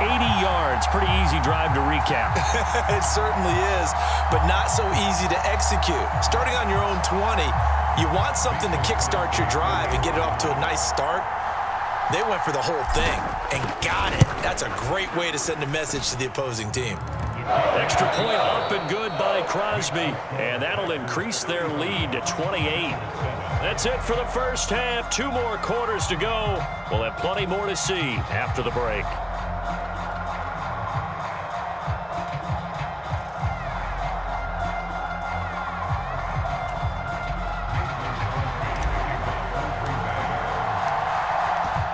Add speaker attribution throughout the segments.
Speaker 1: 80 yards. Pretty easy drive to recap.
Speaker 2: It certainly is, but not so easy to execute. Starting on your own 20, you want something to kickstart your drive and get it off to a nice start. They went for the whole thing and got it. That's a great way to send a message to the opposing team.
Speaker 1: Extra point up and good by Crosby. And that'll increase their lead to 28. That's it for the first half. 2 more quarters to go. We'll have plenty more to see after the break.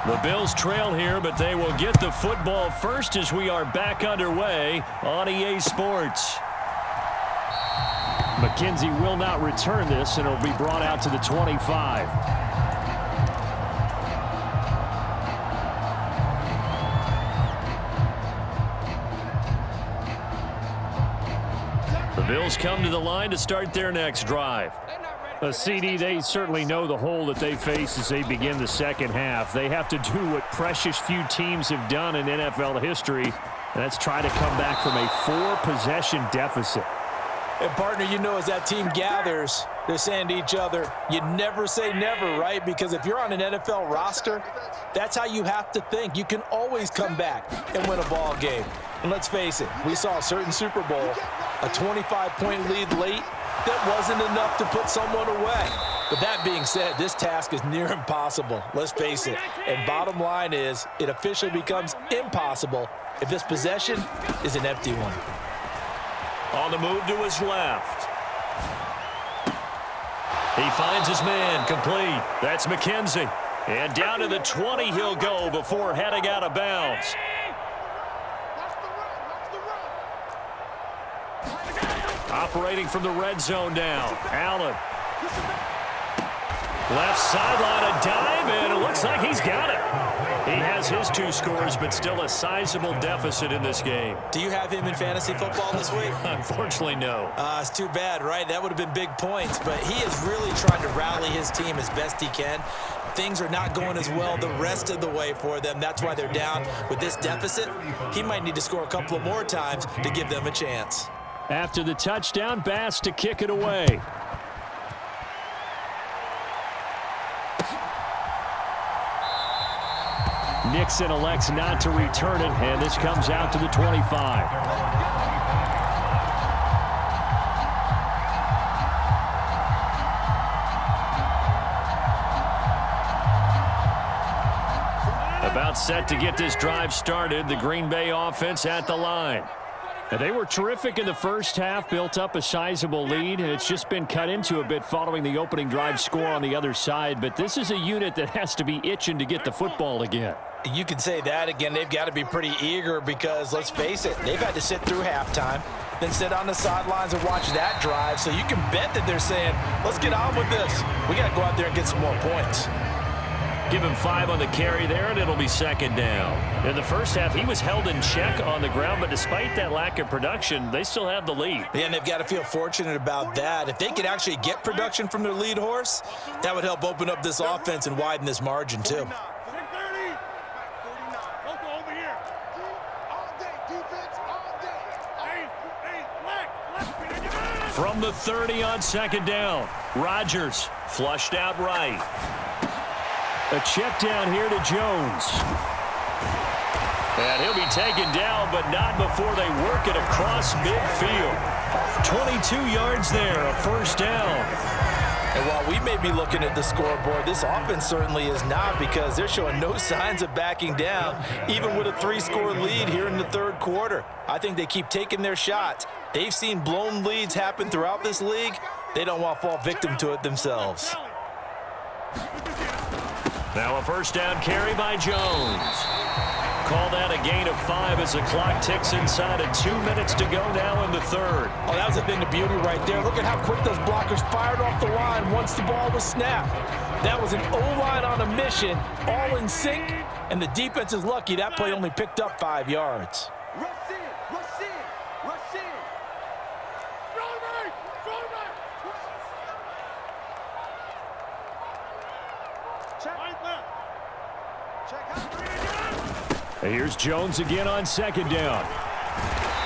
Speaker 1: The Bills trail here, but they will get the football first as we are back underway on EA Sports. McKenzie will not return this, and it'll be brought out to the 25. The Bills come to the line to start their next drive. A CD, they certainly know the hole that they face as they begin the second half. They have to do what precious few teams have done in NFL history, and that's try to come back from a 4-possession deficit.
Speaker 2: And, partner, you know as that team gathers, they're saying to each other, you never say never, right? Because if you're on an NFL roster, that's how you have to think. You can always come back and win a ball game. And let's face it, we saw a certain Super Bowl, a 25-point lead late, that wasn't enough to put someone away. But that being said, this task is near impossible. Let's face it. And bottom line is, it officially becomes impossible if this possession is an empty one.
Speaker 1: On the move to his left. He finds his man complete. That's McKenzie. And down to the 20 he'll go before heading out of bounds. Operating from the red zone now. Allen. Left sideline, a dive, and it looks like he's got it. He has his 2 scores, but still a sizable deficit in this game.
Speaker 2: Do you have him in fantasy football this week?
Speaker 1: Unfortunately, no.
Speaker 2: It's too bad, right? That would have been big points, but he is really trying to rally his team as best he can. Things are not going as well the rest of the way for them. That's why they're down with this deficit. He might need to score a couple of more times to give them a chance.
Speaker 1: After the touchdown, Bass to kick it away. Nixon elects not to return it, and this comes out to the 25. About set to get this drive started, the Green Bay offense at the line. And they were terrific in the first half, built up a sizable lead, and it's just been cut into a bit following the opening drive score on the other side. But this is a unit that has to be itching to get the football again.
Speaker 2: You can say that again. They've got to be pretty eager because, let's face it, they've had to sit through halftime, then sit on the sidelines and watch that drive. So you can bet that they're saying, let's get on with this. We got to go out there and get some more points.
Speaker 1: Give him 5 on the carry there, and it'll be second down. In the first half, he was held in check on the ground, but despite that lack of production, they still have the lead.
Speaker 2: Yeah, and they've got to feel fortunate about that. If they could actually get production from their lead horse, that would help open up this offense and widen this margin, too.
Speaker 1: From the 30 on second down, Rodgers flushed out right. A check down here to Jones. And he'll be taken down, but not before they work it across midfield. 22 yards there, a first down.
Speaker 2: And while we may be looking at the scoreboard, this offense certainly is not, because they're showing no signs of backing down, even with a 3-score lead here in the third quarter. I think they keep taking their shots. They've seen blown leads happen throughout this league. They don't want to fall victim to it themselves.
Speaker 1: Now a first down carry by Jones. Call that a gain of 5 as the clock ticks inside of 2 minutes to go now in the third.
Speaker 2: Oh, that was a thing of beauty right there. Look at how quick those blockers fired off the line once the ball was snapped. That was an O-line on a mission, all in sync, and the defense is lucky that play only picked up 5 yards.
Speaker 1: And here's Jones again on second down.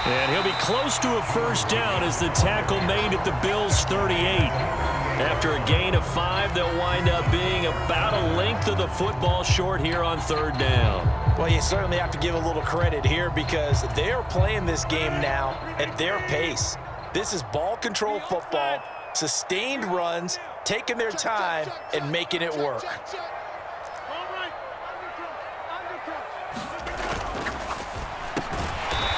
Speaker 1: And he'll be close to a first down as the tackle made at the Bills' 38. After a gain of 5, they'll wind up being about a length of the football short here on third down.
Speaker 2: Well, you certainly have to give a little credit here because they're playing this game now at their pace. This is ball control football, sustained runs, taking their time and making it work.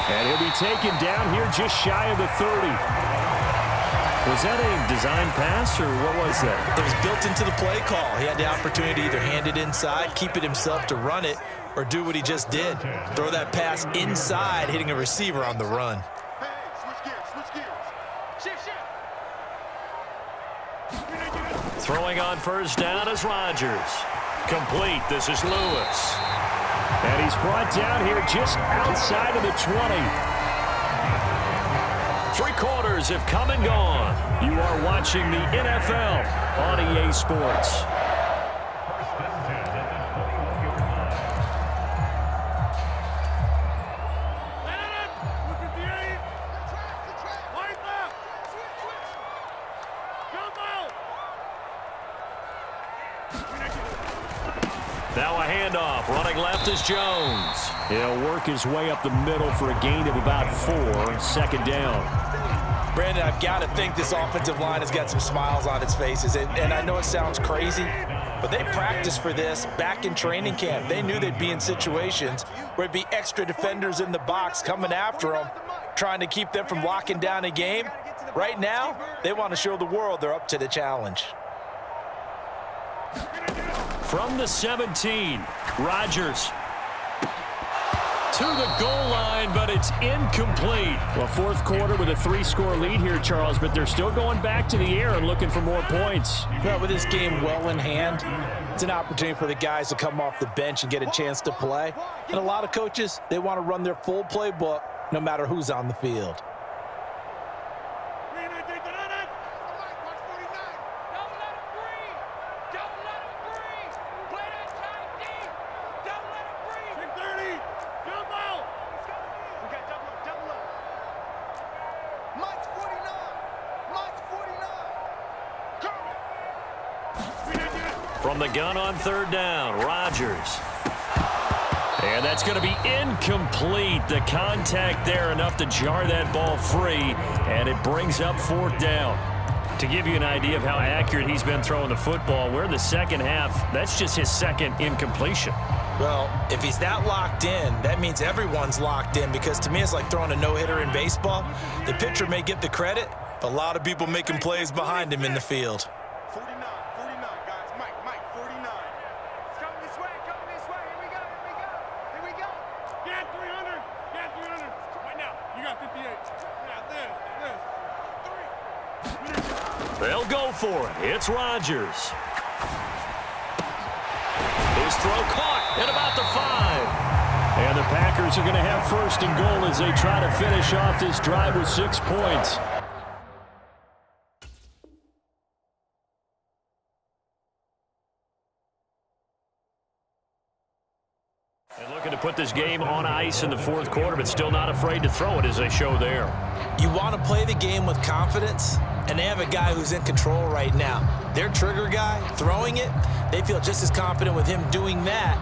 Speaker 1: And he'll be taken down here just shy of the 30. Was that a design pass, or what was that?
Speaker 2: It was built into the play call. He had the opportunity to either hand it inside, keep it himself to run it, or do what he just did. Throw that pass inside, hitting a receiver on the run.
Speaker 1: Throwing on first down is Rodgers. Complete. This is Lewis. And he's brought down here just outside of the 20. 3 quarters have come and gone. You are watching the NFL on EA Sports. Now a handoff. Running left is Jones. He'll work his way up the middle for a gain of about 4. Second down.
Speaker 2: Brandon, I've got to think this offensive line has got some smiles on its faces. And I know it sounds crazy, but they practiced for this back in training camp. They knew they'd be in situations where it'd be extra defenders in the box coming after them, trying to keep them from locking down a game. Right now, they want to show the world they're up to the challenge.
Speaker 1: From the 17, Rodgers to the goal line, but it's incomplete. Well, fourth quarter with a 3-score lead here, Charles, but they're still going back to the air and looking for more points.
Speaker 2: Well, with this game well in hand, it's an opportunity for the guys to come off the bench and get a chance to play. And a lot of coaches, they want to run their full playbook no matter who's on the field.
Speaker 1: From the gun on third down, Rodgers. And that's going to be incomplete. The contact there enough to jar that ball free, and it brings up fourth down. To give you an idea of how accurate he's been throwing the football, we're in the second half. That's just his second incompletion.
Speaker 2: Well, if he's that locked in, that means everyone's locked in, because to me it's like throwing a no-hitter in baseball. The pitcher may get the credit, but a lot of people making plays behind him in the field.
Speaker 3: 49, guys. Mike, 49. It's coming this way. Here we go. Get 300. Right now, you got 58. Yeah, this.
Speaker 1: They'll go for it. It's Rodgers. His throw caught at about the 5. And the Packers are going to have first and goal as they try to finish off this drive with 6 points. And looking to put this game on ice in the fourth quarter, but still not afraid to throw it as they show there.
Speaker 2: You want to play the game with confidence, and they have a guy who's in control right now. Their trigger guy, throwing it, they feel just as confident with him doing that